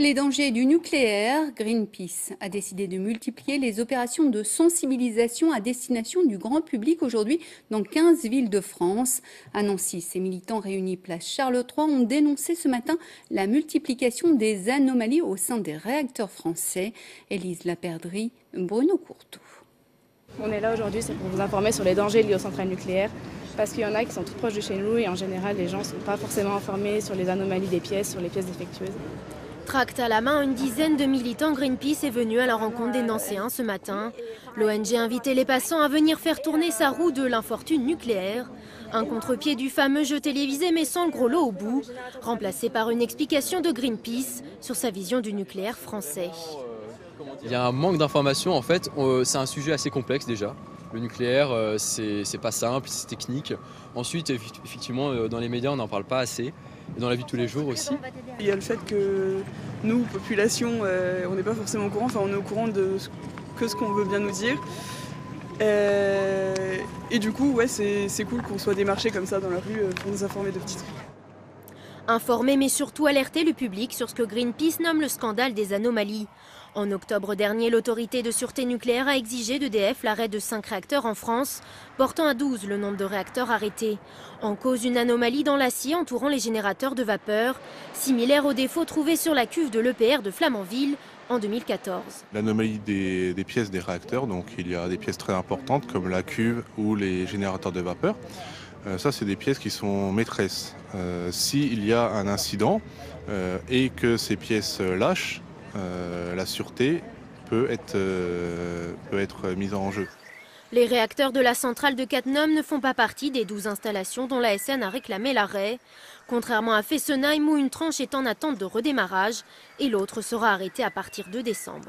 Les dangers du nucléaire, Greenpeace a décidé de multiplier les opérations de sensibilisation à destination du grand public aujourd'hui dans 15 villes de France. À Nancy, ces militants réunis place Charles III ont dénoncé ce matin la multiplication des anomalies au sein des réacteurs français. Élise Laperdrie, Bruno Courteau. On est là aujourd'hui, c'est pour vous informer sur les dangers liés aux centrales nucléaires, parce qu'il y en a qui sont tout proches de chez nous et en général les gens ne sont pas forcément informés sur les anomalies des pièces, sur les pièces défectueuses. Tract à la main, une dizaine de militants Greenpeace est venue à la rencontre des Nancéens ce matin. L'ONG a invité les passants à venir faire tourner sa roue de l'infortune nucléaire. Un contre-pied du fameux jeu télévisé mais sans le gros lot au bout, remplacé par une explication de Greenpeace sur sa vision du nucléaire français. Il y a un manque d'informations en fait, c'est un sujet assez complexe déjà. Le nucléaire, c'est pas simple, c'est technique. Ensuite, effectivement, dans les médias, on n'en parle pas assez. Et dans la vie de tous les jours aussi. Il y a le fait que nous, population, on n'est pas forcément au courant, enfin on est au courant de ce qu'on veut bien nous dire. Et du coup, ouais, c'est cool qu'on soit démarché comme ça dans la rue pour nous informer de petits trucs. Informer mais surtout alerter le public sur ce que Greenpeace nomme le scandale des anomalies. En octobre dernier, l'autorité de sûreté nucléaire a exigé d'EDF l'arrêt de 5 réacteurs en France, portant à 12 le nombre de réacteurs arrêtés. En cause, une anomalie dans l'acier entourant les générateurs de vapeur, similaire aux défauts trouvés sur la cuve de l'EPR de Flamanville en 2014. L'anomalie des pièces des réacteurs, donc il y a des pièces très importantes comme la cuve ou les générateurs de vapeur. Ça, c'est des pièces qui sont maîtresses. S'il y a un incident et que ces pièces lâchent, la sûreté peut être mise en jeu. Les réacteurs de la centrale de Cattenom ne font pas partie des 12 installations dont la SN a réclamé l'arrêt. Contrairement à Fessenheim où une tranche est en attente de redémarrage et l'autre sera arrêtée à partir de décembre.